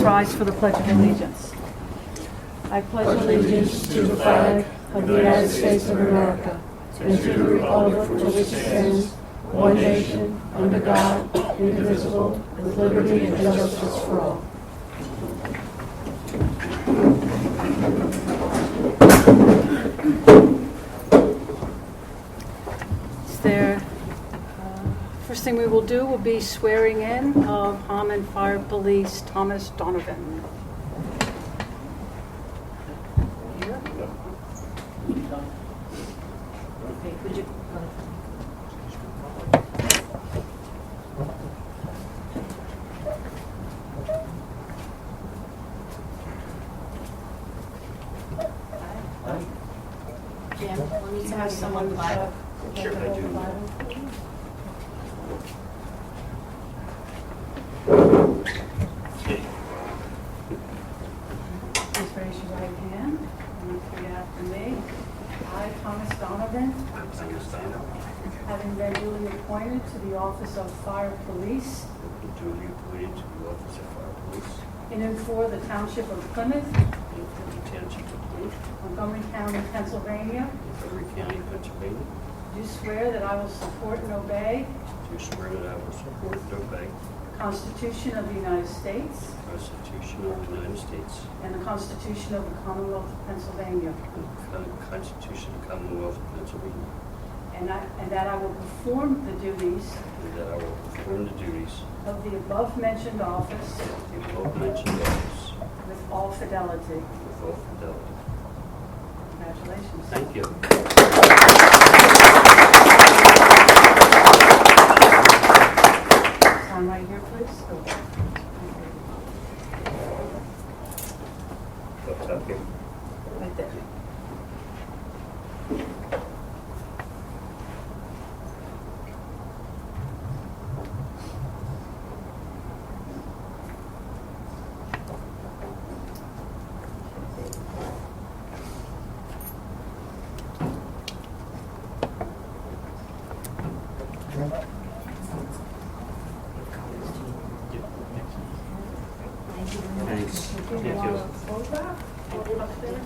rise for the Pledge of Allegiance. I pledge allegiance to the flag of the United States of America and to the republic for which it stands, one nation, under God, indivisible, with liberty and justice for all. First thing we will do will be swearing in of Hammond Fire Police Thomas Donovan. Jim, we'll need to have someone flag. Sure, I do. Please raise your right hand and repeat after me. I, Thomas Donovan, having been duly appointed to the office of Fire Police Duly appointed to the office of Fire Police in and for the Township of Plymouth, in the Township of Plymouth, Montgomery County, Pennsylvania, Montgomery County, Pennsylvania, do swear that I will support and obey do swear that I will support and obey the Constitution of the United States the Constitution of the United States and the Constitution of the Commonwealth of Pennsylvania, and the Constitution of the Commonwealth of Pennsylvania, and that I will perform the duties and that I will perform the duties of the above-mentioned office of the above-mentioned office with all fidelity. with all fidelity. Congratulations. Thank you. Sign right here, please. What's up here? Right there. Thanks. Do Thank you want you. a photograph? Up there?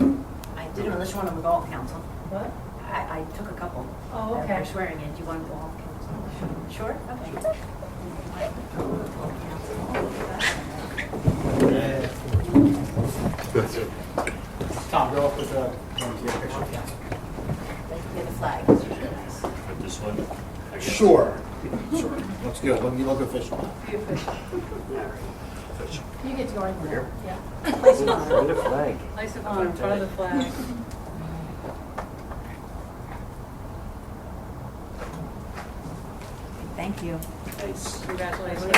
I didn't unless you want them to go off council. What? I took a couple. Oh, that okay. They're swearing in. Do you want to go off council? Sure? Okay. Tom, go up with the picture. Yeah, the flag. It's really nice. Put this one. I guess. Sure. Looks good. You look official. Be official. Official. You get to go right there. Yeah. Throw the flag. Place it on in front of the flag. Thank you. Thanks. Congratulations.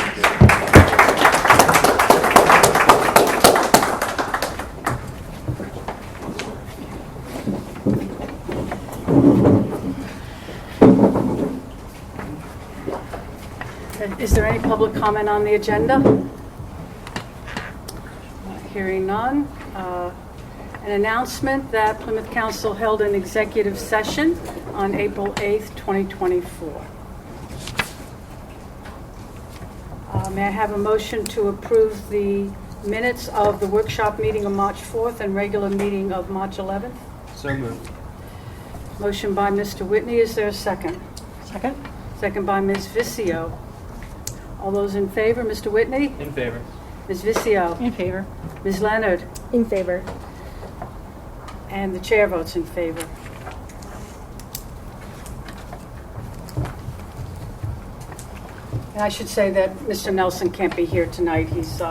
Is there any public comment on the agenda? Hearing none. An announcement that Plymouth Council held an executive session on April 8th, 2024. May I have a motion to approve the minutes of the workshop meeting of March 4th and regular meeting of March 11th? So moved. Motion by Mr. Whitney. Is there a second? Second? Second by Ms. Vicio. All those in favor? Mr. Whitney? In favor. Ms. Vicio? In favor. Ms. Leonard? In favor. And the chair votes in favor. And I should say that Mr. Nelson can't be here tonight. He's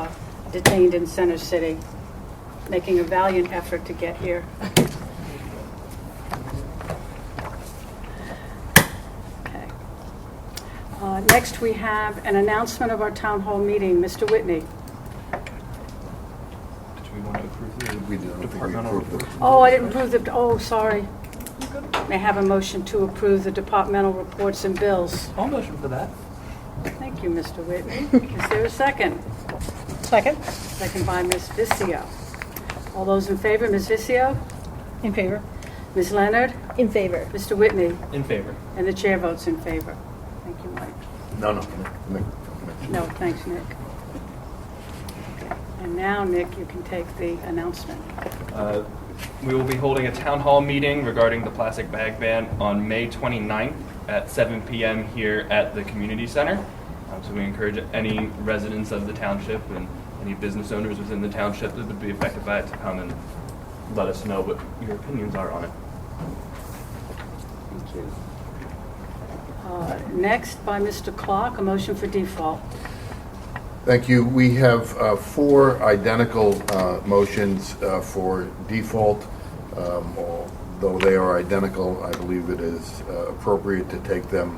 detained in Center City, making a valiant effort to get here. Okay. Next, we have an announcement of our town hall meeting. Mr. Whitney. Do we want to approve the We did. I don't think we departmental approved it. report? Oh, I didn't approve the, oh, sorry. May I have a motion to approve the departmental reports and bills? I'll motion for that. Thank you, Mr. Whitney. Is there a second? Second. Second by Ms. Vicio. All those in favor, Ms. Vicio? In favor. Ms. Leonard? In favor. Mr. Whitney? In favor. And the chair votes in favor. Thank you, Mike. No. No, thanks, Nick. And And now, Nick, you can take the announcement. We will be holding a town hall meeting regarding the plastic bag ban on May 29th at 7 p.m. here at the community center. So we encourage any residents of the township and any business owners within the township that would be affected by it to come and let us know what your opinions are on it. Thank you. Next, by Mr. Clark, a motion for default. Thank you. We have 4 identical motions for default. Although they are identical, I believe it is appropriate to take them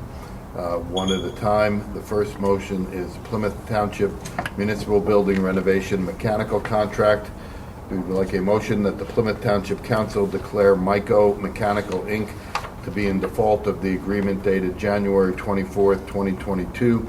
one at a time. The first motion is Plymouth Township Municipal Building Renovation Mechanical Contract. We would like a motion that the Plymouth Township Council declare Myco Mechanical, Inc. to be in default of the agreement dated January 24th, 2022,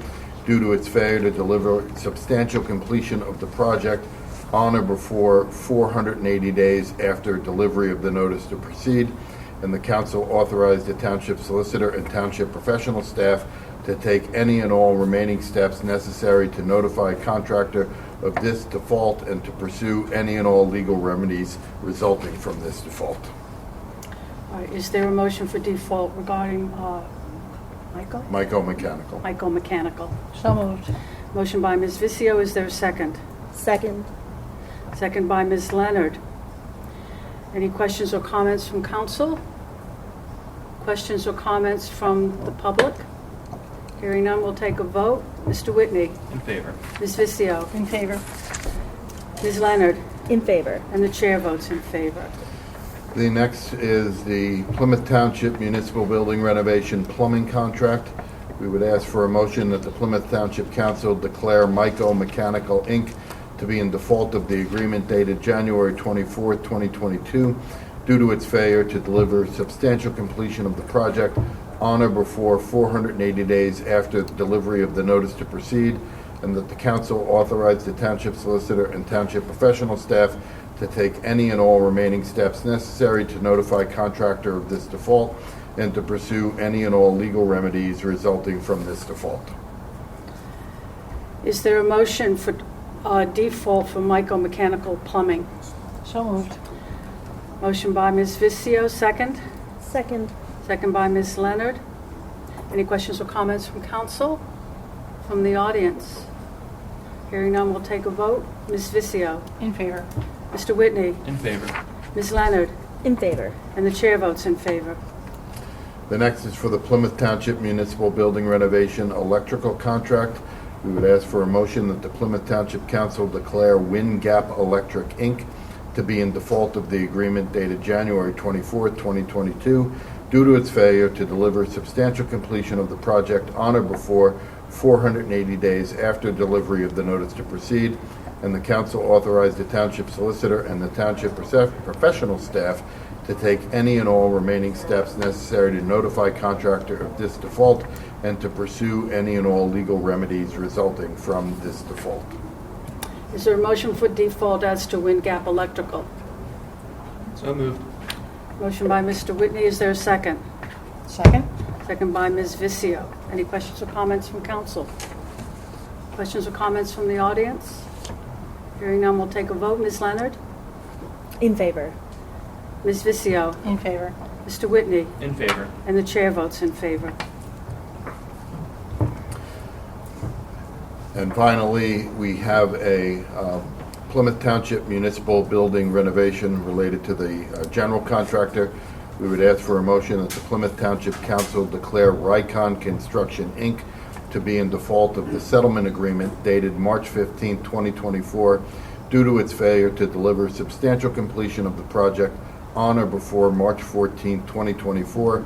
due to its failure to deliver substantial completion of the project on or before 480 days after delivery of the notice to proceed, and the council authorized the township solicitor and township professional staff to take any and all remaining steps necessary to notify contractor of this default and to pursue any and all legal remedies resulting from this default. All right, is there a motion for default regarding Michael? Myco Mechanical. Michael Mechanical. So moved. Motion by Ms. Vicio, is there a second? Second. Second by Ms. Leonard. Any questions or comments from council? Questions or comments from the public? Hearing none, we'll take a vote. Mr. Whitney? In favor. Ms. Vicio? In favor. Ms. Leonard? In favor. And the chair votes in favor. The next is the Plymouth Township Municipal Building Renovation Plumbing Contract. We would ask for a motion that the Plymouth Township Council declare Myco Mechanical, Inc. to be in default of the agreement dated January 24th, 2022, due to its failure to deliver substantial completion of the project on or before 480 days after the delivery of the notice to proceed, and that the council authorize the township solicitor and township professional staff to take any and all remaining steps necessary to notify contractor of this default and to pursue any and all legal remedies resulting from this default. Is there a motion for default for Michael Mechanical Plumbing? So moved. Motion by Ms. Vicio, second. Second. Second by Ms. Leonard. Any questions or comments from council? From the audience? Hearing none, we'll take a vote. Ms. Vicio? In favor. Mr. Whitney? In favor. Ms. Leonard? In favor. And the chair votes in favor. The next is for the Plymouth Township Municipal Building Renovation Electrical Contract. We would ask for a motion that the Plymouth Township Council declare Wind Gap Electric, Inc. to be in default of the agreement dated January 24th, 2022, due to its failure to deliver substantial completion of the project on or before 480 days after delivery of the notice to proceed, and the council authorized the township solicitor and the township professional staff to take any and all remaining steps necessary to notify contractor of this default and to pursue any and all legal remedies resulting from this default. Is there a motion for default as to Wind Gap Electrical? So moved. Motion by Mr. Whitney. Is there a second? Second. Second by Ms. Vicio. Any questions or comments from council? Questions or comments from the audience? Hearing none, we'll take a vote. Ms. Leonard? In favor. Ms. Vicio? In favor. Mr. Whitney? In favor. And the chair votes in favor. And finally, we have a Plymouth Township Municipal Building Renovation related to the general contractor. We would ask for a motion that the Plymouth Township Council declare Rycon Construction, Inc. to be in default of the settlement agreement dated March 15, 2024, due to its failure to deliver substantial completion of the project on or before March 14, 2024,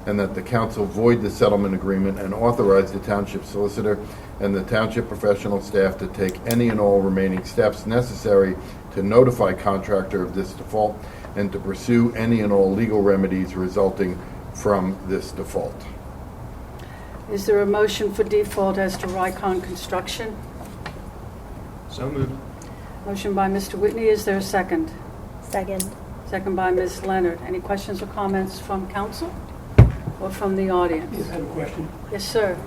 and that the council void the settlement agreement and authorize the township solicitor and the township professional staff to take any and all remaining steps necessary to notify contractor of this default and to pursue any and all legal remedies resulting from this default. Is there a motion for default as to Rycon Construction? So moved. Motion by Mr. Whitney. Is there a second? Second. Second by Ms. Leonard. Any questions or comments from council or from the audience? Yes, I have a question. Yes, sir.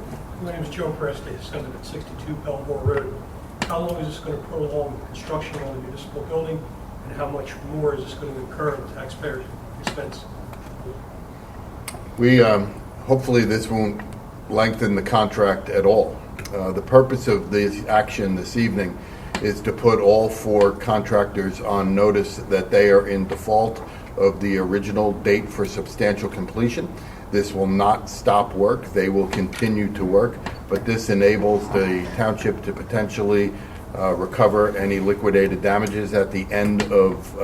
My name is Joe Presti, I live at 62 Belmore Road. how long is this going to prolong construction on the municipal building, and how much more is this going to incur on taxpayers' expense? We, hopefully this won't lengthen the contract at all. The purpose of this action this evening is to put all 4 contractors on notice that they are in default of the original date for substantial completion. This will not stop work. They will continue to work, but this enables the township to potentially recover any liquidated damages at the end of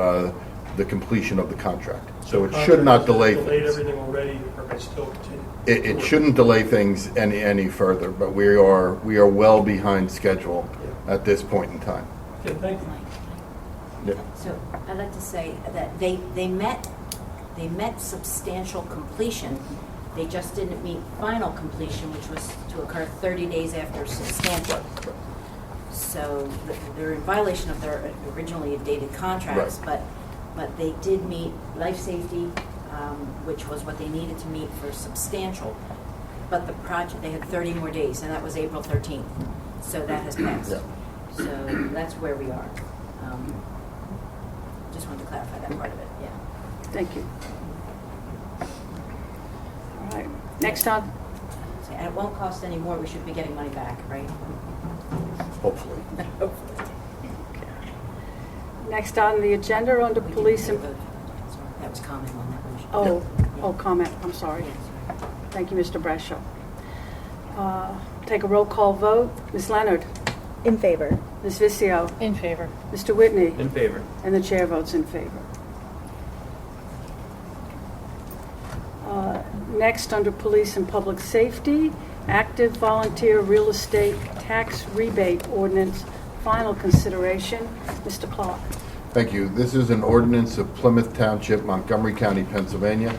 the completion of the contract. So it should not delay Delayed things. everything already, the permits still continue. It shouldn't delay things any further, but we are well behind schedule at this point in time. Okay, thank you. Yeah. So I'd like to say that they met substantial completion. They just didn't meet final completion, which was to occur 30 days after substantial. So they're in violation of their originally dated contracts, Right. but they did meet life safety, which was what they needed to meet for substantial. But the project, they had 30 more days, and that was April 13th. So that has passed. Yeah. So that's where we are. Just wanted to clarify that part of it, yeah. Thank you. All right, next on, And it won't cost any more, we should be getting money back, right? Hopefully. next on the agenda under police and, That was comment on that motion. comment, I'm sorry. Yeah, sorry. Thank you, Mr. Brescia. Take a roll call vote. Ms. Leonard? In favor. Ms. Vizio? In favor. Mr. Whitney? In favor. And the chair votes in favor. Next, under Police and Public Safety, Active Volunteer Real Estate Tax Rebate Ordinance, final consideration. Mr. Clark. Thank you. This is an ordinance of Plymouth Township, Montgomery County, Pennsylvania,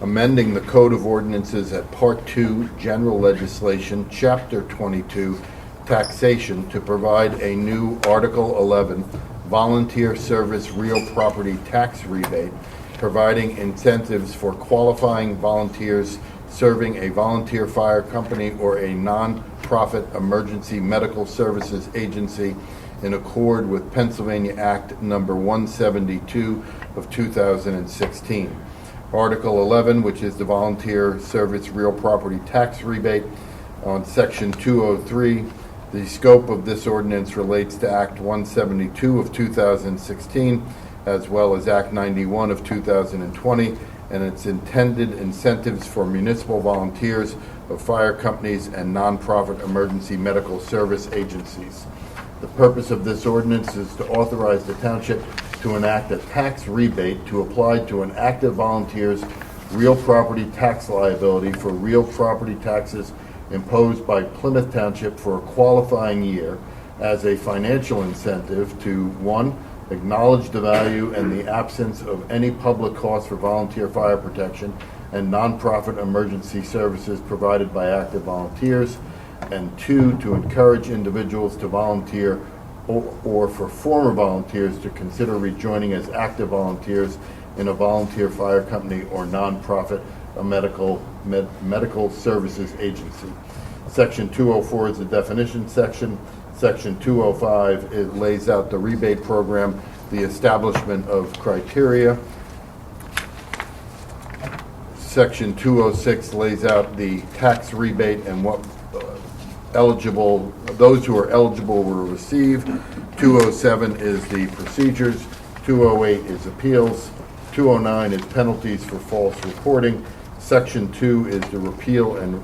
amending the Code of Ordinances at Part 2, General Legislation, Chapter 22, Taxation, to provide a new Article 11, Volunteer Service Real Property Tax Rebate, providing incentives for qualifying volunteers serving a volunteer fire company or a non-profit emergency medical services agency in accord with Pennsylvania Act Number 172 of 2016. Article 11, which is the Volunteer Service Real Property Tax Rebate, on Section 203. The scope of this ordinance relates to Act 172 of 2016, as well as Act 91 of 2020, and its intended incentives for municipal volunteers of fire companies and nonprofit emergency medical service agencies. The purpose of this ordinance is to authorize the township to enact a tax rebate to apply to an active volunteer's real property tax liability for real property taxes imposed by Plymouth Township for a qualifying year as a financial incentive to, 1, acknowledge the value and the absence of any public cost for volunteer fire protection and nonprofit emergency services provided by active volunteers, and 2, to encourage individuals to volunteer or for former volunteers to consider rejoining as active volunteers in a volunteer fire company or nonprofit medical services agency. Section 204 is the definition section. Section 205, it lays out the rebate program, the establishment of criteria. Section 206 lays out the tax rebate and what those who are eligible will receive. 207 is the procedures. 208 is appeals. 209 is penalties for false reporting. Section 2 is the repeal and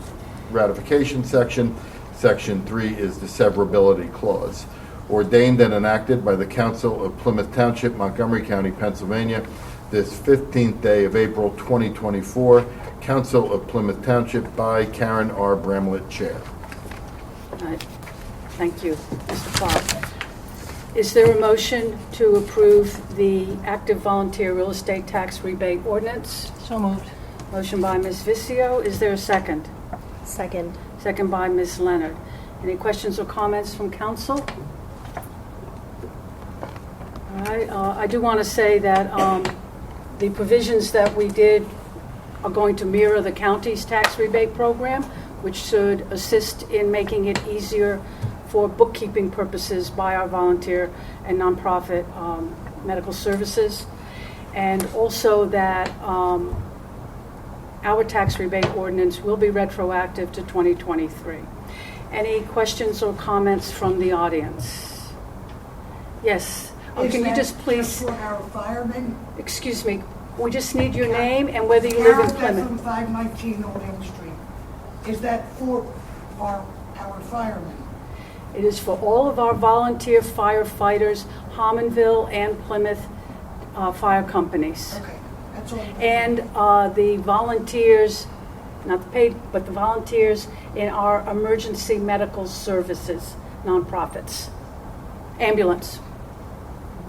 ratification section. Section 3 is the severability clause. Ordained and enacted by the Council of Plymouth Township, Montgomery County, Pennsylvania, this 15th day of April 2024. Council of Plymouth Township by Karen R. Bramlett, Chair. All right. Thank you, Mr. Clark. Is there a motion to approve the active volunteer real estate tax rebate ordinance? So moved. Motion by Ms. Vizio. Is there a second? Second. Second by Ms. Leonard. Any questions or comments from council? All right. I do want to say that the provisions that we did are going to mirror the county's tax rebate program, which should assist in making it easier for bookkeeping purposes by our volunteer and nonprofit medical services. And also that our tax rebate ordinance will be retroactive to 2023. Any questions or comments from the audience? Yes. Can you just please, for our firemen? excuse me, we just need your name and whether you live in Carol Plymouth. from 519 Old Elm Street. Is that for our firemen? It is for all of our volunteer firefighters, Harmonville and Plymouth fire companies. Okay, that's all. And the volunteers, not the paid, but the volunteers in our emergency medical services nonprofits. Ambulance.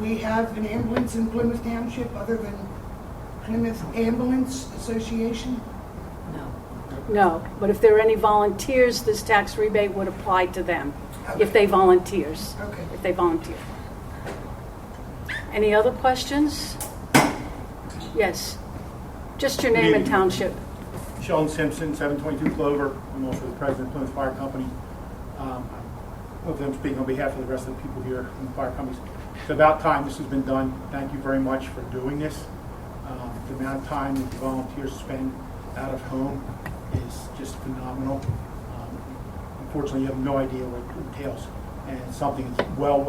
We have an ambulance in Plymouth Township other than Plymouth Ambulance Association? No. No, but if there are any volunteers, this tax rebate would apply to them if they volunteers. Okay. If they volunteer. Any other questions? Yes. Just your name and township. Sheldon Simpson, 722 Clover. I'm also the president of Plymouth Fire Company. With them speaking on behalf of the rest of the people here in the fire companies. It's about time this has been done. Thank you very much for doing this. The amount of time that the volunteers spend out of home is just phenomenal. Unfortunately, you have no idea what it entails, and it's something that's well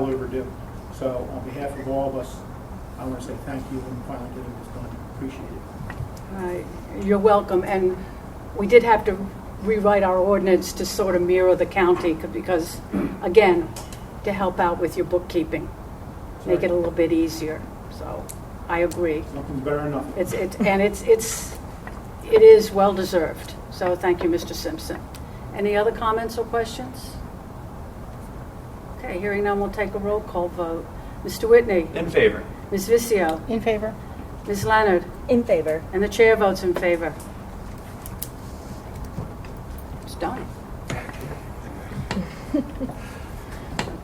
overdue. So on behalf of all of us, I want to say thank you and finally getting this done. Appreciate it. You're welcome. And we did have to rewrite our ordinance to sort of mirror the county because, again, to help out with your bookkeeping, make it a little bit easier. So I agree. Nothing's better than nothing. It is well deserved. So thank you, Mr. Simpson. Any other comments or questions? Okay, hearing none, we'll take a roll call vote. Mr. Whitney? In favor. Ms. Vizio? In favor. Ms. Leonard? In favor. And the chair votes in favor. It's done.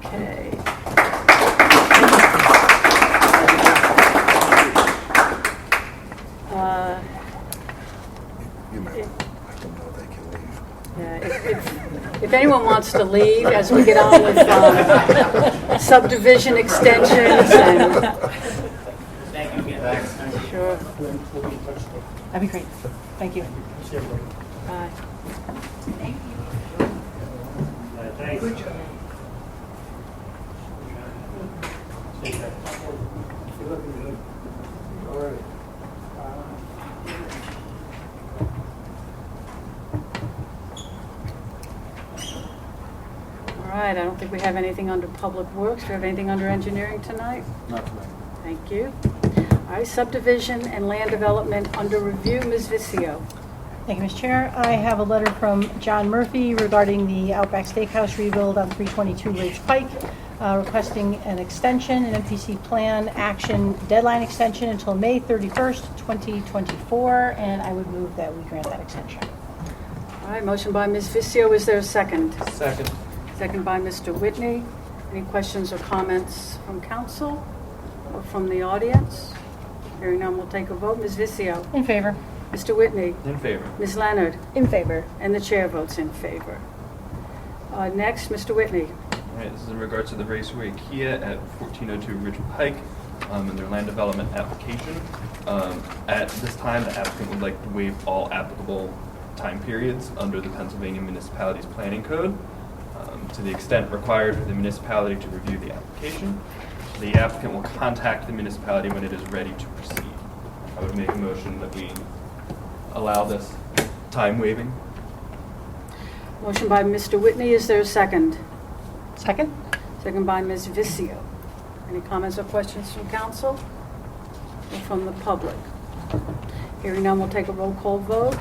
Okay. You may let them know they can leave. Yeah, if anyone wants to leave as we get on with subdivision extensions and... Thank you again. Thanks. Sure. We'll be in touch. That'd be great. Thank you. See everybody. Bye. Good job. All right. All right, I don't think we have anything under Public Works. Do we have anything under engineering tonight? Not tonight. Thank you. All right, subdivision and land development under review, Ms. Vizio. Thank you, Mr. Chair. I have a letter from John Murphy regarding the Outback Steakhouse rebuild on 322 Ridge Pike, requesting an extension, an MPC plan action deadline extension until May 31st, 2024, and I would move that we grant that extension. All right, motion by Ms. Vizio. Is there a second? Second. Second by Mr. Whitney. Any questions or comments from council or from the audience? Hearing none, we'll take a vote. Ms. Vizio. In favor. Mr. Whitney. In favor. Ms. Leonard. In favor. And the chair votes in favor. Next, Mr. Whitney. All right, this is in regards to the Raceway Kia at 1402 Ridge Pike and their land development application. At this time, the applicant would like to waive all applicable time periods under the Pennsylvania Municipalities Planning Code to the extent required for the municipality to review the application. The applicant will contact the municipality when it is ready to proceed. I would make a motion that we allow this time waiving. Motion by Mr. Whitney. Is there a second? Second? Second by Ms. Vizio. Any comments or questions from council or from the public? Hearing none, we'll take a roll call vote.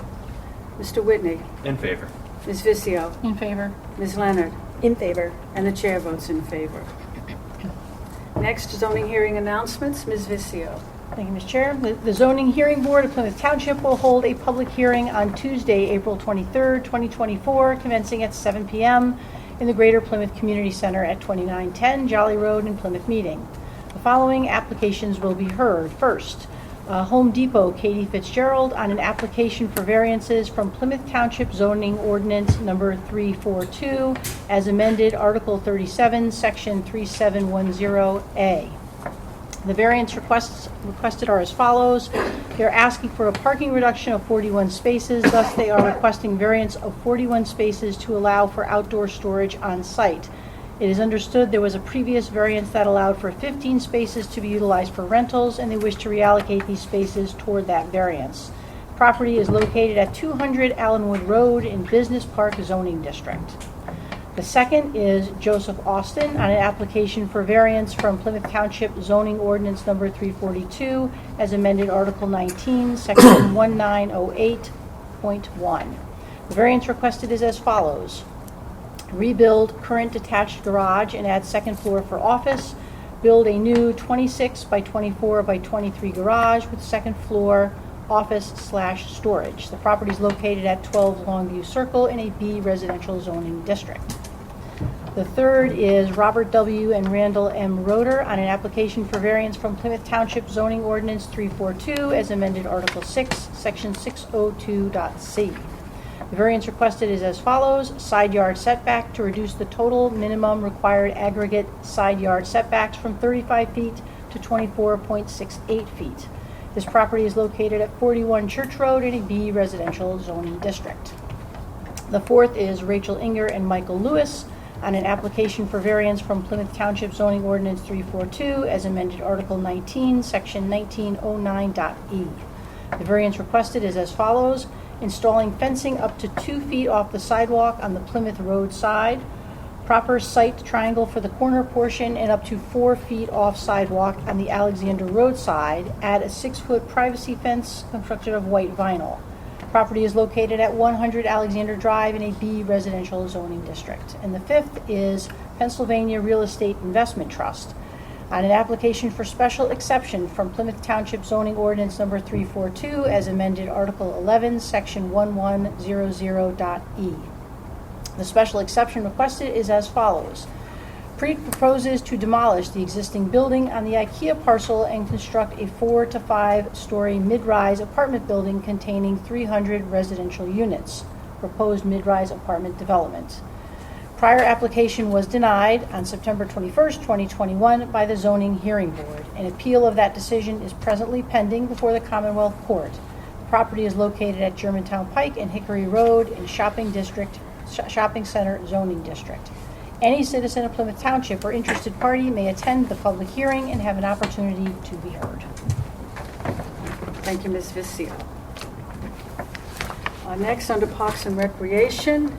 Mr. Whitney. In favor. Ms. Vizio. In favor. Ms. Leonard. In favor. And the chair votes in favor. Next, zoning hearing announcements. Ms. Vizio. Thank you, Mr. Chair. The Zoning Hearing Board of Plymouth Township will hold a public hearing on Tuesday, April 23rd, 2024, commencing at 7 p.m. in the Greater Plymouth Community Center at 2910 Jolly Road in Plymouth Meeting. The following applications will be heard. First, Home Depot, Katie Fitzgerald, on an application for variances from Plymouth Township zoning ordinance number 342, as amended, Article 37, Section 3710A. The variance requested are as follows. They're asking for a parking reduction of 41 spaces, thus they are requesting variance of 41 spaces to allow for outdoor storage on site. It is understood there was a previous variance that allowed for 15 spaces to be utilized for rentals, and they wish to reallocate these spaces toward that variance. Property is located at 200 Allenwood Road in Business Park Zoning District. The second is Joseph Austin on an application for variance from Plymouth Township zoning ordinance number 342 as amended Article 19, Section 1908.1. The variance requested is as follows. Rebuild current detached garage and add second floor for office. Build a new 26 by 24 by 23 garage with second floor office/storage. The property is located at 12 Longview Circle in a B residential zoning district. The third is Robert W. and Randall M. Roeder on an application for variance from Plymouth Township zoning ordinance 342 as amended Article 6, Section 602.c. The variance requested is as follows. Side yard setback to reduce the total minimum required aggregate side yard setbacks from 35 feet to 24.68 feet. This property is located at 41 Church Road in a B residential zoning district. The fourth is Rachel Inger and Michael Lewis on an application for variance from Plymouth Township zoning ordinance 342 as amended Article 19, Section 1909.e. The variance requested is as follows. Installing fencing up to 2 feet off the sidewalk on the Plymouth Road side, proper site triangle for the corner portion, and up to 4 feet off sidewalk on the Alexander Road side. Add a 6-foot privacy fence constructed of white vinyl. Property is located at 100 Alexander Drive in a B residential zoning district. And the fifth is Pennsylvania Real Estate Investment Trust on an application for special exception from Plymouth Township zoning ordinance number 342 as amended Article 11, Section 1100.e. The special exception requested is as follows. Preet proposes to demolish the existing building on the IKEA parcel and construct a 4 to 5 story mid-rise apartment building containing 300 residential units. Proposed mid-rise apartment development. Prior application was denied on September 21st, 2021 by the Zoning Hearing Board. An appeal of that decision is presently pending before the Commonwealth Court. The property is located at Germantown Pike and Hickory Road in Shopping Center Zoning District. Any citizen of Plymouth Township or interested party may attend the public hearing and have an opportunity to be heard. Thank you, Ms. Vizio. Next, under Parks and Recreation,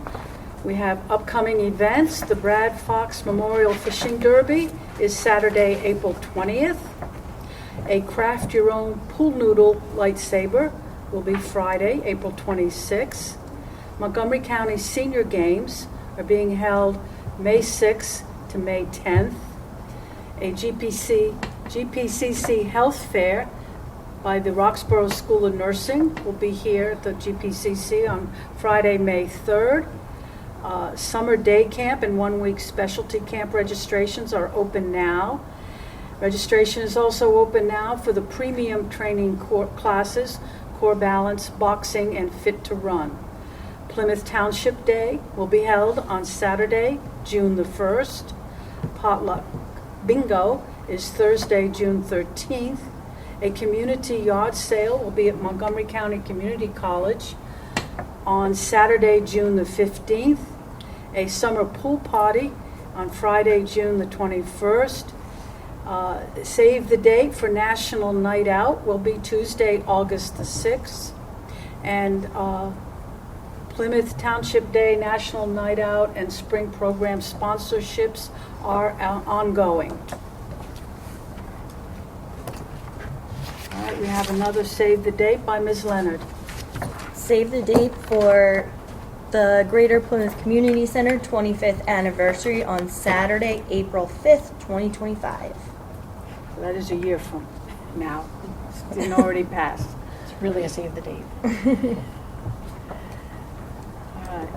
we have upcoming events. The Brad Fox Memorial Fishing Derby is Saturday, April 20th. A Craft Your Own Pool Noodle Lightsaber will be Friday, April 26th. Montgomery County Senior Games are being held May 6th to May 10th. A GPCC Health Fair by the Roxborough School of Nursing will be here at the GPCC on Friday, May 3rd. Summer day camp and 1-week specialty camp registrations are open now. Registration is also open now for the premium training classes, Core Balance, Boxing, and Fit to Run. Plymouth Township Day will be held on Saturday, June the 1st. Potluck Bingo is Thursday, June 13th. A community yard sale will be at Montgomery County Community College on Saturday, June the 15th. A summer pool party on Friday, June the 21st. Save the date for National Night Out will be Tuesday, August the 6th. And Plymouth Township Day, National Night Out, and spring program sponsorships are ongoing. All right, we have another Save the Date by Ms. Leonard. Save the date for the Greater Plymouth Community Center 25th anniversary on Saturday, April 5th, 2025. So that is a year from now. It didn't already pass. It's really a save the date. All right.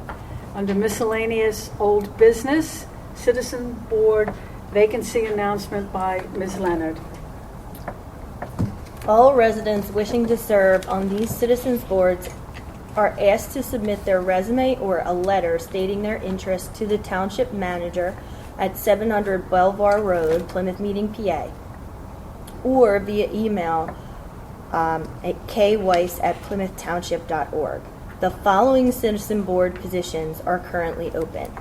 Under miscellaneous old business, Citizen Board vacancy announcement by Ms. Leonard. All residents wishing to serve on these citizens boards are asked to submit their resume or a letter stating their interest to the township manager at 700 Belvoir Road, Plymouth Meeting, PA, or via email at kweiss@plymouthtownship.org. The following citizen board positions are currently open.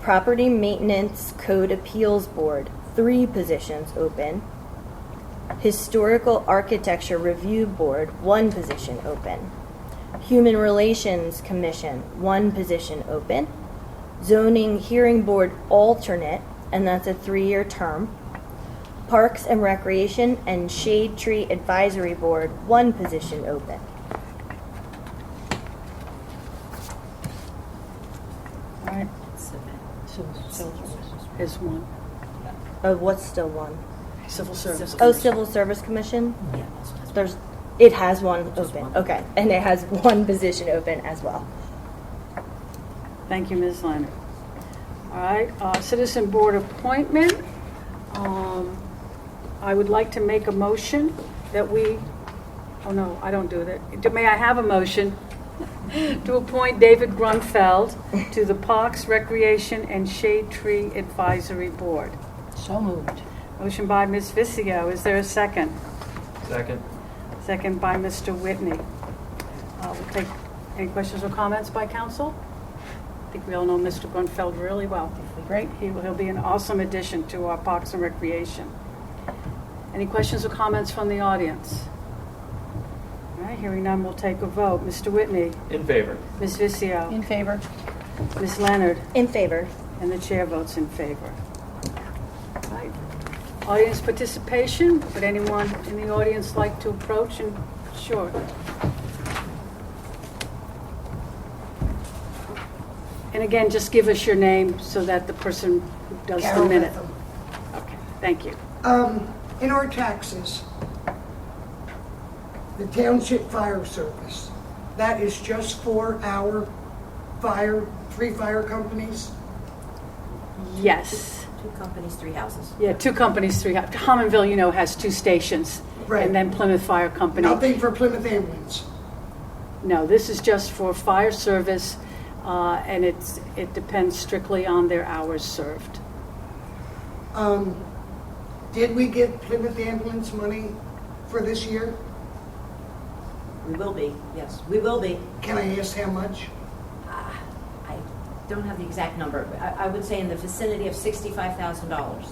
Property Maintenance Code Appeals Board, 3 positions open. Historical Architecture Review Board, 1 position open. Human Relations Commission, 1 position open. Zoning Hearing Board alternate, and that's a 3-year term. Parks and Recreation and Shade Tree Advisory Board, 1 position open. All right, Submit. so is one. Oh, what's still one? Civil Service. Oh, Civil Service Commission? Yeah. It has one Just open, one. okay. And it has 1 position open as well. Thank you, Ms. Leonard. All right, Citizen Board appointment. I would like to make a motion that we, oh no, I don't do that. May I have a motion to appoint David Grunfeld to the Parks, Recreation, and Shade Tree Advisory Board? So moved. Motion by Ms. Vicio. Is there a second? Second. Second by Mr. Whitney. We'll take any questions or comments by council? I think we all know Mr. Grunfeld really well. Great. He'll be an awesome addition to our Parks and Recreation. Any questions or comments from the audience? All right, hearing none, we'll take a vote. Mr. Whitney? In favor. Ms. Vicio? In favor. Ms. Leonard? In favor. And the chair votes in favor. All right. Audience participation. Would anyone in the audience like to approach? And sure. And again, just give us your name so that the person who does the Carol minute. Bethel. Okay, thank you. In our taxes, the Township Fire Service, that is just for our 3 fire companies? Yes. 2 companies, 3 houses. Yeah, 2 companies, 3. Harmonville, has 2 stations. Right. And then Plymouth Fire Company. Nothing for Plymouth Ambulance? No, this is just for fire service, and it depends strictly on their hours served. Did we get Plymouth Ambulance money for this year? We will be, yes, we will be. Can I ask how much? I don't have the exact number. I would say in the vicinity of $65,000.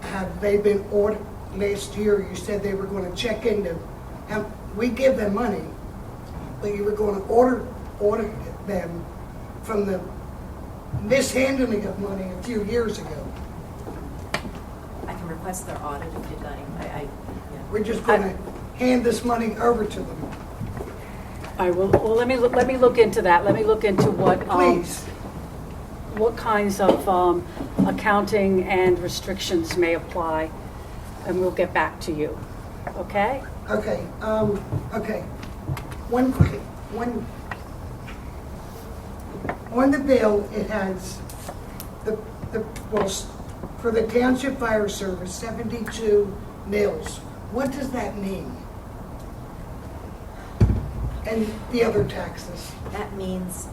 Have they been ordered? Last year, you said they were going to check into, and we give them money, but you were going to order them from the mishandling of money a few years ago. I can request their audit if you'd like. Yeah. We're just going to hand this money over to them. All right, well, let me look into that. Let me look into what Please. what kinds of accounting and restrictions may apply, and we'll get back to you. Okay? Okay, okay. On the bill, it has for the Township Fire Service, 72 mills. What does that mean? And the other taxes? That means,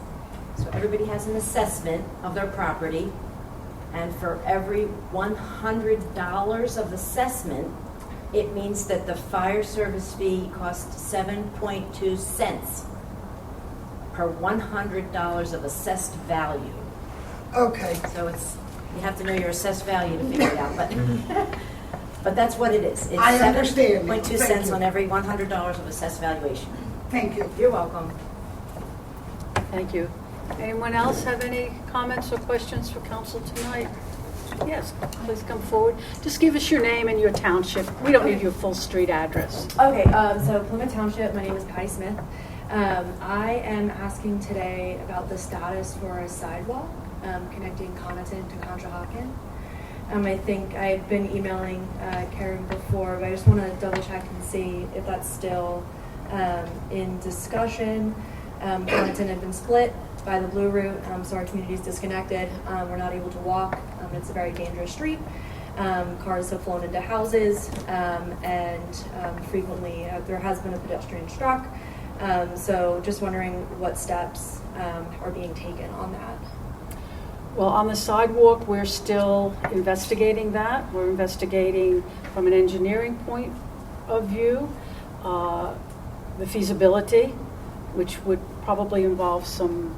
so everybody has an assessment of their property, and for every $100 of assessment, it means that the fire service fee costs 7.2 cents per $100 of assessed value. Okay, So you have to know your assessed value to figure it out, but that's what it is. It's I understand. 7.2 Thank cents you. on every $100 of assessed valuation. thank you. You're welcome. Thank you. Anyone else have any comments or questions for council tonight? Yes, please come forward. Just give us your name and your township. We don't need your full street address. Okay, so Plymouth Township, my name is Patty Smith. I am asking today about the status for a sidewalk connecting Conneton to Conshohocken. I think I've been emailing Karen before, but I just want to double check and see if that's still in discussion. Conneton had been split by the Blue Route, so our community is disconnected. We're not able to walk. It's a very dangerous street. Cars have flown into houses, and frequently there has been a pedestrian struck. So just wondering what steps are being taken on that. Well, on the sidewalk, we're still investigating that. We're investigating from an engineering point of view, the feasibility, which would probably involve some,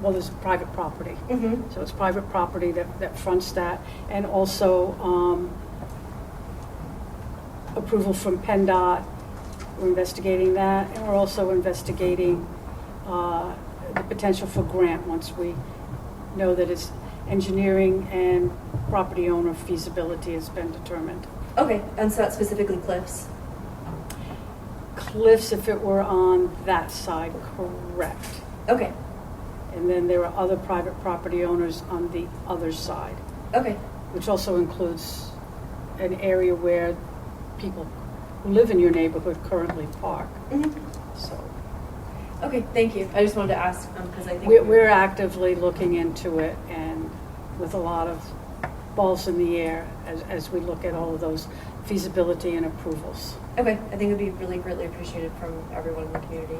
well, there's private property. Mm-hmm. So it's private property that fronts that, and also approval from PennDOT. We're investigating that, and we're also investigating the potential for grant once we know that it's engineering and property owner feasibility has been determined. Okay, and so that's specifically Cliffs? Cliffs, if it were on that side, correct. Okay, And then there are other private property owners on the other side, okay, which also includes an area where people who live in your neighborhood currently park. mhm. So Okay, thank you. I just wanted to ask, because I think we're actively looking into it, and with a lot of balls in the air as we look at all of those feasibility and approvals. Okay, I think it'd be really greatly appreciated from everyone in the community.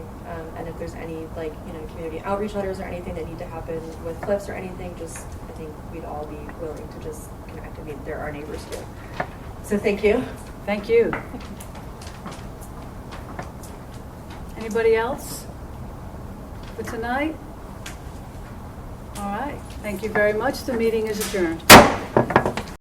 And if there's any, like, community outreach letters or anything that need to happen with Cliffs or anything, just, I think we'd all be willing to just connect. I mean, they're our neighbors too. So thank you. Thank you. Anybody else for tonight? All right, thank you very much. The meeting is adjourned.